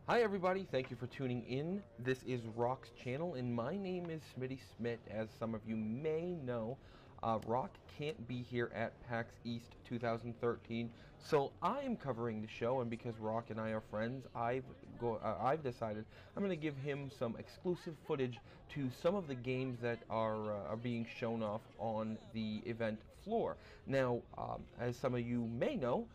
Hi everybody, thank you for tuning in. This is Rock's channel and my name is Smitty Smith. As some of you may know, Rock can't be here at PAX East 2013, so I am covering the show, and because Rock and I are friends, I've decided I'm going to give him some exclusive footage to some of the games that are being shown off on the event floor. Now, as some of you may know,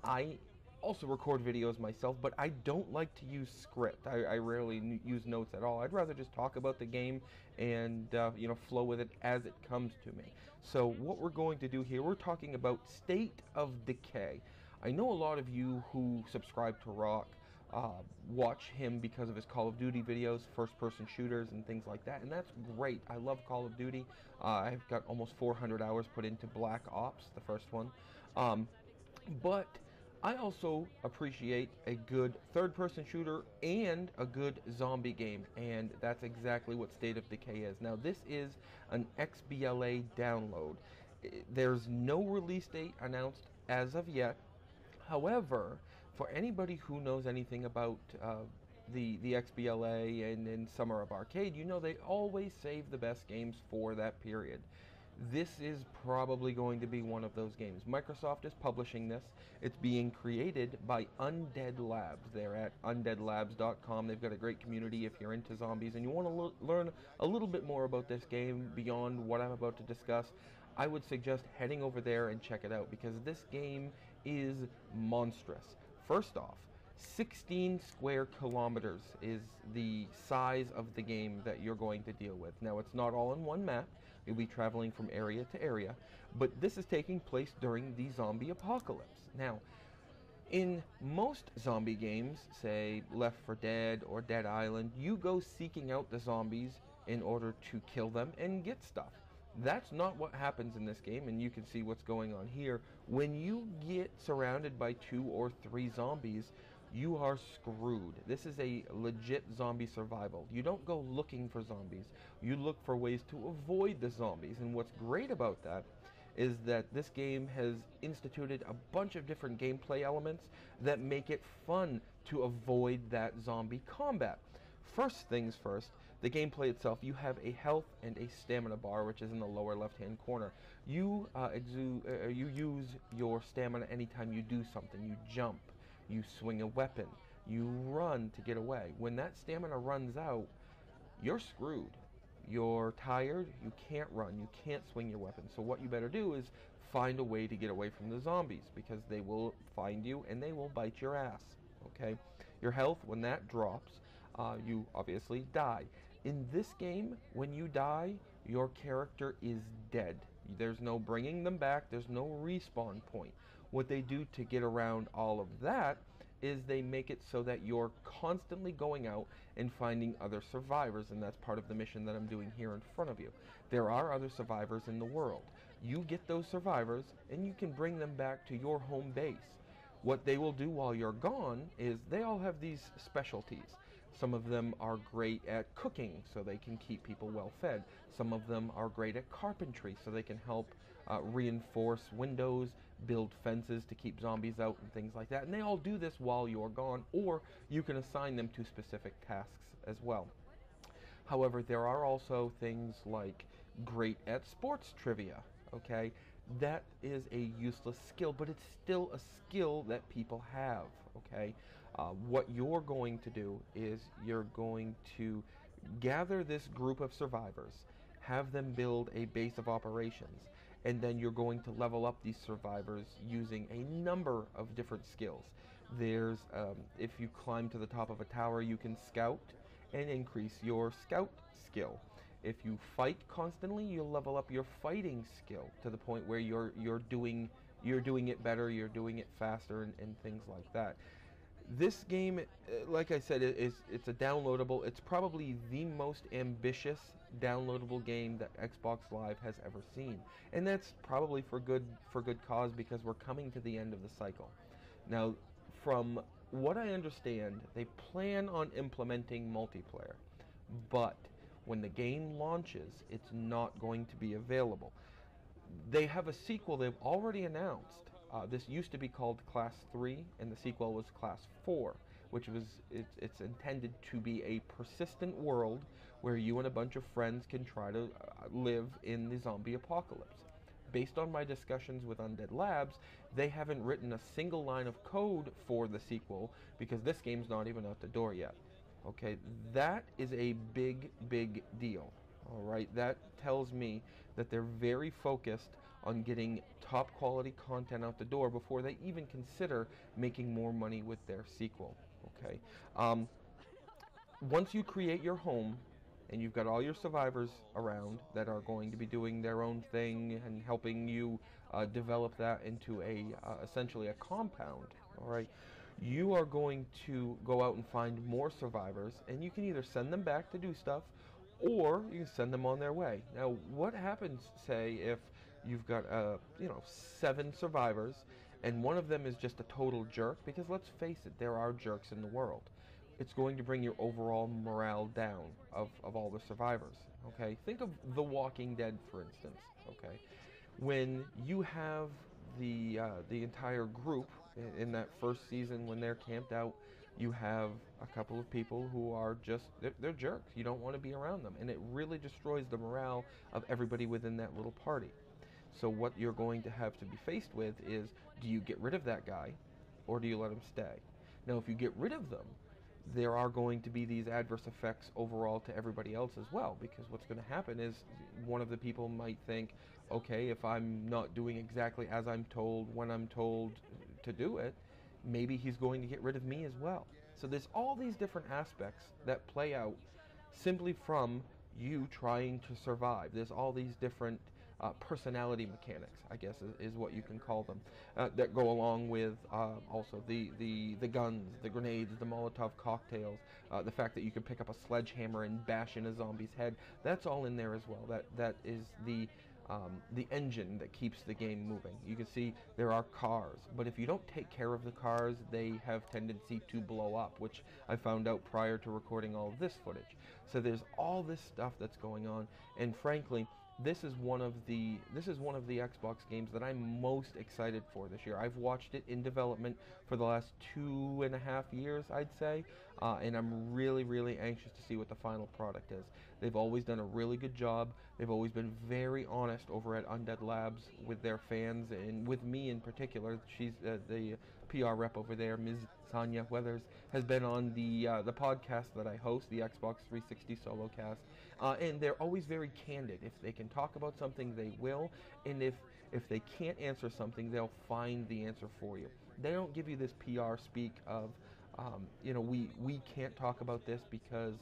I also record videos myself, but I don't like to use script. I rarely use notes at all. I'd rather just talk about the game and flow with it as it comes to me. So what we're going to do here, we're talking about State of Decay. I know a lot of you who subscribe to Rock watch him because of his Call of Duty videos, first-person shooters and things like that, and that's great. I love Call of Duty. I've got almost 400 hours put into Black Ops, the first one. But I also appreciate a good third-person shooter and a good zombie game, and that's exactly what State of Decay is. Now, this is an XBLA download. There's no release date announced as of yet. However, for anybody who knows anything about the XBLA and Summer of Arcade, you know they always save the best games for that period. This is probably going to be one of those games. Microsoft is publishing this. It's being created by Undead Labs. They're at undeadlabs.com. They've got a great community if you're into zombies and you want to learn a little bit more about this game beyond what I'm about to discuss. I would suggest heading over there and check it out because this game is monstrous. First off, 16 square kilometers is the size of the game that you're going to deal with. Now, it's not all in one map. You'll be traveling from area to area, but this is taking place during the zombie apocalypse. Now, in most zombie games, say Left 4 Dead or Dead Island, you go seeking out the zombies in order to kill them and get stuff. That's not what happens in this game, and you can see what's going on here. When you get surrounded by 2 or 3 zombies, you are screwed. This is a legit zombie survival. You don't go looking for zombies. You look for ways to avoid the zombies, and what's great about that is that this game has instituted a bunch of different gameplay elements that make it fun to avoid that zombie combat. First things first, the gameplay itself, you have a health and a stamina bar, which is in the lower left-hand corner. You use your stamina anytime you do something. You jump, you swing a weapon, you run to get away. When that stamina runs out, you're screwed. You're tired, you can't run, you can't swing your weapon. So what you better do is find a way to get away from the zombies, because they will find you and they will bite your ass. Okay, your health, when that drops, you obviously die. In this game, when you die, your character is dead. There's no bringing them back, there's no respawn point. What they do to get around all of that is they make it so that you're constantly going out and finding other survivors, and that's part of the mission that I'm doing here in front of you. There are other survivors in the world. You get those survivors and you can bring them back to your home base. What they will do while you're gone is they all have these specialties. Some of them are great at cooking, so they can keep people well fed. Some of them are great at carpentry, so they can help reinforce windows, build fences to keep zombies out and things like that. And they all do this while you're gone, or you can assign them to specific tasks as well. However, there are also things like great at sports trivia. Okay, that is a useless skill, but it's still a skill that people have. Okay, what you're going to do is you're going to gather this group of survivors, have them build a base of operations, and then you're going to level up these survivors using a number of different skills. There's if you climb to the top of a tower, you can scout and increase your scout skill. If you fight constantly, you'll level up your fighting skill to the point where you're doing it better, you're doing it faster, and things like that. This game, like I said, it's a downloadable. It's probably the most ambitious downloadable game that Xbox Live has ever seen, and that's probably for good cause, because we're coming to the end of the cycle. Now, from what I understand, they plan on implementing multiplayer, but when the game launches, it's not going to be available. They have a sequel they've already announced. This used to be called Class 3, and the sequel was Class 4. which was it's intended to be a persistent world where you and a bunch of friends can try to live in the zombie apocalypse. Based on my discussions with Undead Labs, they haven't written a single line of code for the sequel because this game's not even out the door yet. Okay, that is a big, big deal. All right, that tells me that they're very focused on getting top quality content out the door before they even consider making more money with their sequel. Okay, once you create your home and you've got all your survivors around that are going to be doing their own thing and helping you develop that into a essentially a compound, all right, you are going to go out and find more survivors, and you can either send them back to do stuff or you can send them on their way. Now, what happens, say, if you've got 7 survivors and one of them is just a total jerk? Because let's face it, there are jerks in the world. It's going to bring your overall morale down of all the survivors. Okay, think of The Walking Dead, for instance. Okay, when you have the entire group in that first season when they're camped out, you have a couple of people who are just they're jerks. You don't want to be around them, and it really destroys the morale of everybody within that little party. So what you're going to have to be faced with is, do you get rid of that guy or do you let him stay? Now, if you get rid of them, there are going to be these adverse effects overall to everybody else as well, because what's going to happen is one of the people might think, okay, if I'm not doing exactly as I'm told when I'm told to do it, maybe he's going to get rid of me as well. So there's all these different aspects that play out simply from you trying to survive. There's all these different personality mechanics, I guess is what you can call them, that go along with also the guns, the grenades, the Molotov cocktails, the fact that you can pick up a sledgehammer and bash in a zombie's head. That's all in there as well. That is the engine that keeps the game moving. You can see there are cars, but if you don't take care of the cars, they have tendency to blow up, which I found out prior to recording all of this footage. So there's all this stuff that's going on, and frankly, this is one of the Xbox games that I'm most excited for this year. I've watched it in development for the last 2.5 years, I'd say, and I'm really, really anxious to see what the final product is. They've always done a really good job. They've always been very honest over at Undead Labs with their fans, and with me in particular. She's the PR rep over there, Ms. Sonia Weathers, has been on the podcast that I host, the Xbox 360 Solo Cast, and they're always very candid. If they can talk about something, they will, and if they can't answer something, they'll find the answer for you. They don't give you this PR speak of, we can't talk about this because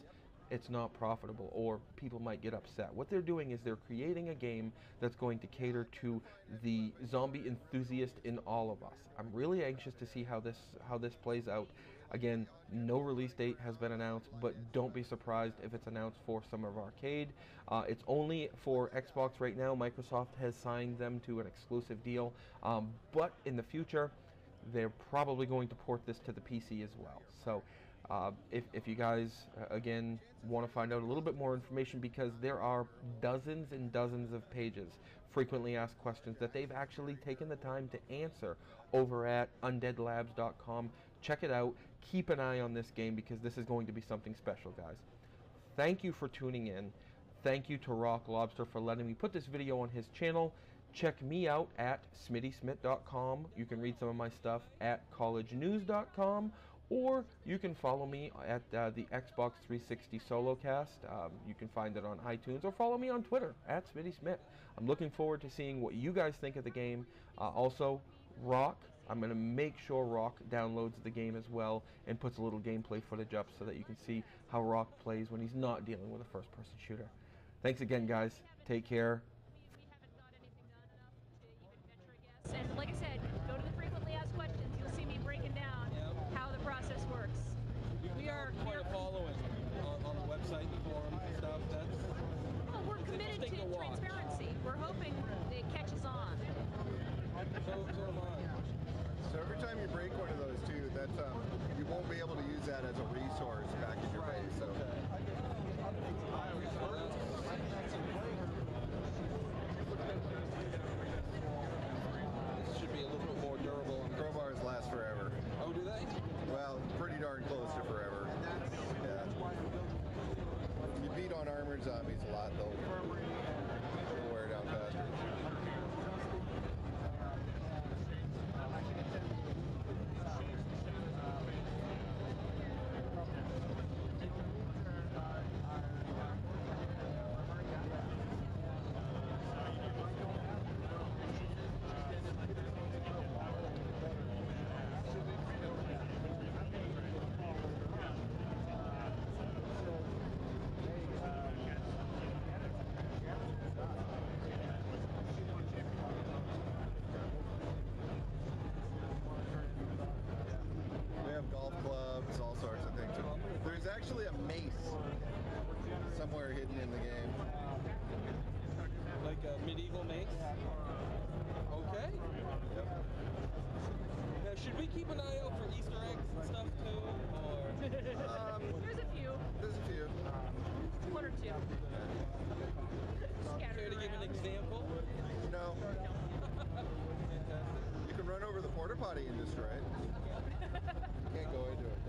it's not profitable or people might get upset. What they're doing is they're creating a game that's going to cater to the zombie enthusiast in all of us. I'm really anxious to see how this plays out. Again, no release date has been announced, but don't be surprised if it's announced for Summer of Arcade. It's only for Xbox right now. Microsoft has signed them to an exclusive deal, but in the future, they're probably going to port this to the PC as well. So if you guys, again, want to find out a little bit more information, because there are dozens and dozens of pages, frequently asked questions, that they've actually taken the time to answer over at undeadlabs.com. Check it out. Keep an eye on this game, because this is going to be something special, guys. Thank you for tuning in. Thank you to Rock Lobster for letting me put this video on his channel. Check me out at smittysmith.com. You can read some of my stuff at collegenews.com, or you can follow me at the Xbox 360 Solocast. You can find it on iTunes, or follow me on Twitter at SmittySmith. I'm looking forward to seeing what you guys think of the game. Also, Rock, I'm going to make sure Rock downloads the game as well and puts a little gameplay footage up so that you can see how Rock plays when he's not dealing with a first-person shooter. Thanks again, guys. Take care. And like I said, go to the frequently asked questions. You'll see me breaking down how the process works. We are quite a following on the website, the forum, and stuff. We're committed to transparency. We're hoping it catches on. So am I. So every time you break one of those too, that's you won't be able to use that as a resource back in your base. So. This should be a little bit more durable. Crowbars last forever. Oh, do they? Well, pretty darn close. zombies a lot though. They'll wear down faster. We have golf clubs, all sorts of things. There's actually a mace somewhere hidden in the game. Like a medieval mace? Okay. Yep. Now, should we keep an eye out for Easter eggs and stuff too? Or There's a few. There's a few. One or two. care Scattered to give an around. example? No. You can run over the porta potty and destroy it. Can't go into it.